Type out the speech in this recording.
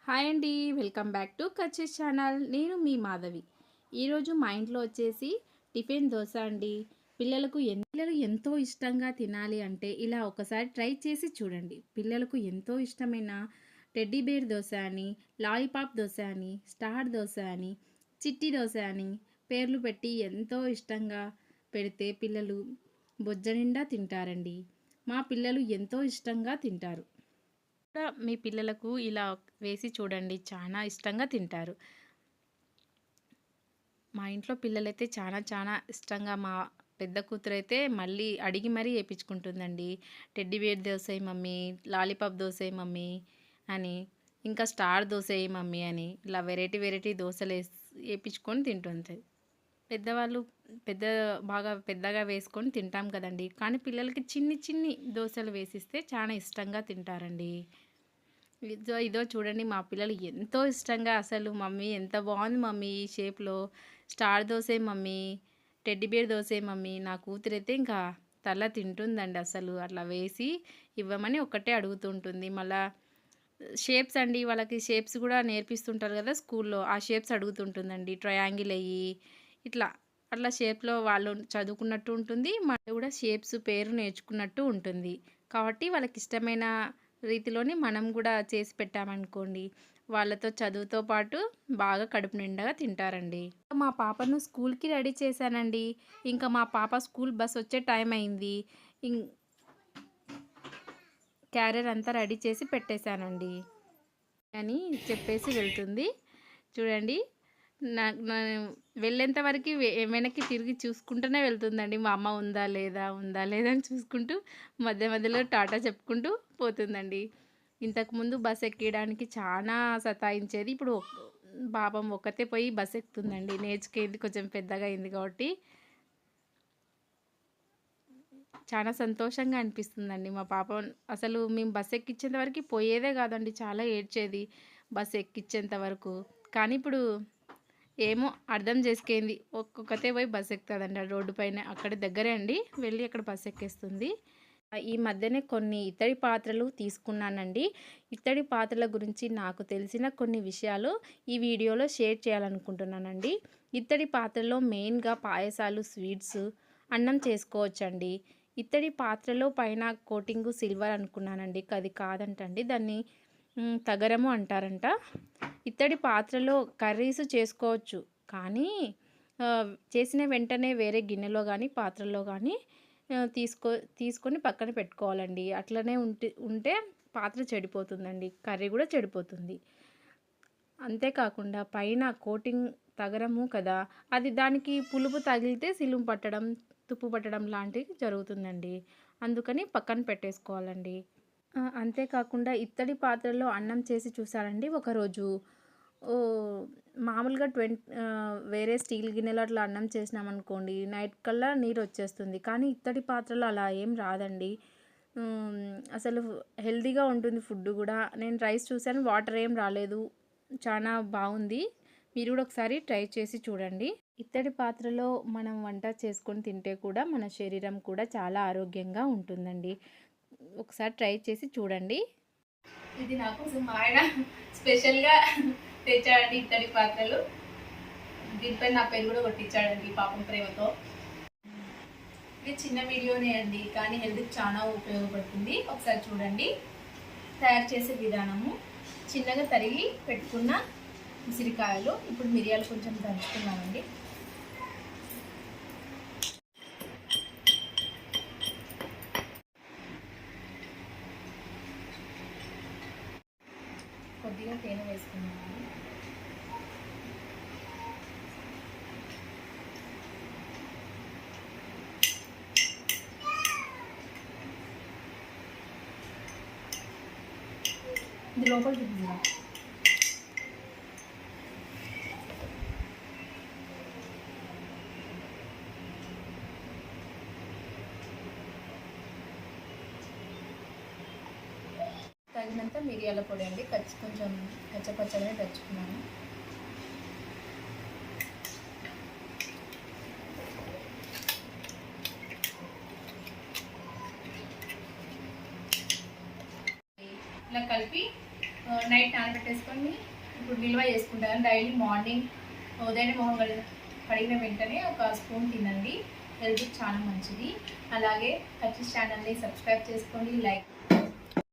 Hi అండి, welcome back to కచ్చెస్ channel. నేను మీ మాధవి. ఈరోజు మా ఇంట్లో వచ్చేసి టిఫిన్ దోశ అండి. పిల్లలు ఎంతో ఇష్టంగా తినాలి అంటే ఇలా ఒకసారి ట్రై చేసి చూడండి. పిల్లలకు ఎంతో ఇష్టమైన టెడ్డీ బేర్ దోశ అని, లాలీపాప్ దోశ అని, స్టార్ దోశ అని, చిట్టి దోశ అని పేర్లు పెట్టి ఎంతో ఇష్టంగా పెడితే పిల్లలు బొజ్జ నిండా తింటారండి. మా పిల్లలు ఎంతో ఇష్టంగా తింటారు. మీ పిల్లలకు ఇలా వేసి చూడండి, చాలా ఇష్టంగా తింటారు. మా ఇంట్లో పిల్లలైతే చాలా ఇష్టంగా, మా పెద్ద కూతురైతే మళ్ళీ అడిగి మరీ వేయించుకుంటుందండి. Teddy bear dosa mummy, lollipop dosa mummy అని, ఇంకా స్టార్ దోశ మమ్మీ అని, ఇలా వెరైటీ దోశలు వేయించుకొని తింటుంది. పెద్దవాళ్ళు బాగా పెద్దగా వేసుకొని తింటాం కదండి, కానీ పిల్లలకి చిన్ని దోశలు వేసిస్తే చాలా ఇష్టంగా తింటారండి. ఇదో చూడండి, మా పిల్లలు ఎంతో ఇష్టంగా అసలు మమ్మీ ఎంత బాగుంది మమ్మీ ఈ షేప్లో, star dosa mummy, teddy bear dosa mummy. నా కూతురైతే ఇంకా తల తింటుందండి, అసలు అట్లా వేసి ఇవ్వమని ఒక్కటే అడుగుతుంటుంది. మళ్ళా షేప్స్ అండి, వాళ్ళకి షేప్స్ కూడా నేర్పిస్తుంటారు కదా స్కూల్లో, ఆ షేప్స్ అడుగుతుంటుందండి. ట్రయాంగిల్ అయ్యి అట్లా షేప్లో వాళ్ళు చదువుకున్నట్టు ఉంటుంది, మనం కూడా షేప్స్ పేరు నేర్చుకున్నట్టు ఉంటుంది. కాబట్టి వాళ్ళకి ఇష్టమైన రీతిలోనే మనం కూడా చేసి పెట్టామనుకోండి, వాళ్ళతో చదువుతో పాటు బాగా కడుపు నిండగా తింటారండి. మా పాపను స్కూల్కి రెడీ చేశానండి. ఇంకా మా పాప స్కూల్ బస్ వచ్చే టైం అయింది. క్యారియర్ అంతా రెడీ చేసి పెట్టేశానండి అని చెప్పేసి వెళ్తుంది. చూడండి, వెళ్ళేంత వరకు వెనక్కి తిరిగి చూసుకుంటూనే వెళ్తుందండి. మా అమ్మ ఉందా లేదా అని చూసుకుంటూ మధ్యలో టాటా చెప్పుకుంటూ పోతుందండి. ఇంతకుముందు బస్ ఎక్కడానికి చాలా సతాయించేది. ఇప్పుడు పాపం ఒక్కతే పోయి బస్ ఎక్కుతుందండి. నేర్చుకేది కొంచెం పెద్దగా అయింది కాబట్టి చాలా సంతోషంగా అనిపిస్తుందండి. మా పాప అసలు మేము బస్ ఎక్కించేంత వరకు పోయేదే కాదండి, చాలా ఏడ్చేది బస్ ఎక్కించేంత వరకు. కానీ ఇప్పుడు ఏమో అర్థం చేసుకుంది, ఒక్కొక్కతే పోయి బస్ ఎక్కుతుందండి రోడ్డు పైన. అక్కడ దగ్గరే అండి, వెళ్ళి అక్కడ బస్ ఎక్కేస్తుంది. ఈ మధ్యనే కొన్ని ఇత్తడి పాత్రలు తీసుకున్నానండి. ఇత్తడి పాత్రల గురించి నాకు తెలిసిన కొన్ని విషయాలు ఈ వీడియోలో షేర్ చేయాలనుకుంటున్నానండి. ఇత్తడి పాత్రలో మెయిన్గా పాయసాలు, స్వీట్స్, అన్నం చేసుకోవచ్చండి. ఇత్తడి పాత్రలో పైన కోటింగు సిల్వర్ అనుకున్నానండి, అది కాదంటండి, దాన్ని తగరము అంటారంట. ఇత్తడి పాత్రలో కర్రీస్ చేసుకోవచ్చు, కానీ చేసిన వెంటనే వేరే గిన్నెలో కానీ పాత్రలో కానీ తీసుకొని పక్కన పెట్టుకోవాలండి. అట్లనే ఉంటే పాత్ర చెడిపోతుందండి, కర్రీ కూడా చెడిపోతుంది. అంతేకాకుండా పైన కోటింగ్ తగరము కదా, అది దానికి పులుపు తగిలితే సిలుము పట్టడం, తుప్పు పట్టడం లాంటివి జరుగుతుందండి. అందుకని పక్కన పెట్టేసుకోవాలండి. అంతేకాకుండా ఇత్తడి పాత్రలో అన్నం చేసి చూసారండి ఒకరోజు. మామూలుగా వేరే స్టీల్ గిన్నెలో అట్లా అన్నం చేసినామనుకోండి, నైట్ కల్లా నీరు వచ్చేస్తుంది. కానీ ఇత్తడి పాత్రలో అలా ఏం రాదండి. అసలు హెల్తీగా ఉంటుంది ఫుడ్ కూడా. నేను రైస్ చూసాను, వాటర్ ఏం రాలేదు, చాలా బాగుంది. మీరు కూడా ఒకసారి ట్రై చేసి చూడండి. ఇత్తడి పాత్రలో మనం వంట చేసుకొని తింటే కూడా మన శరీరం కూడా చాలా ఆరోగ్యంగా ఉంటుందండి. ఒకసారి ట్రై చేసి చూడండి. ఇది నా కోసం మా ఆయన స్పెషల్గా తెచ్చాడండి ఇత్తడి పాత్రలు. దీనిపై నా పేరు కూడా కొట్టించాడండి పాపం ప్రేమతో. ఇది చిన్న వీడియోనే అండి, కానీ హెల్త్కి చాలా ఉపయోగపడుతుంది. ఒకసారి చూడండి. తయారు చేసే విధానము: చిన్నగా తరిగి పెట్టుకున్న ఉసిరికాయలు, ఇప్పుడు మిరియాలు కొంచెం దంచుకున్నామండి. కొద్దిగా తేనె వేసుకున్నాము. ఇది లోపల చూపించా. తగినంత మిరియాల పొడి అండి, కొంచెం కచ్చపచ్చగా తెచ్చుకున్నాను. ఇలా కలిపి నైట్ నానబెట్టేసుకొని ఇప్పుడు నిల్వ చేసుకుంటాను. డైలీ మార్నింగ్ ఉదయం మొహం కడిగిన వెంటనే ఒక స్పూన్ తినండి, హెల్త్కి చాలా మంచిది. అలాగే కచ్చిస్ ఛానల్ని సబ్స్క్రైబ్ చేసుకోండి, లైక్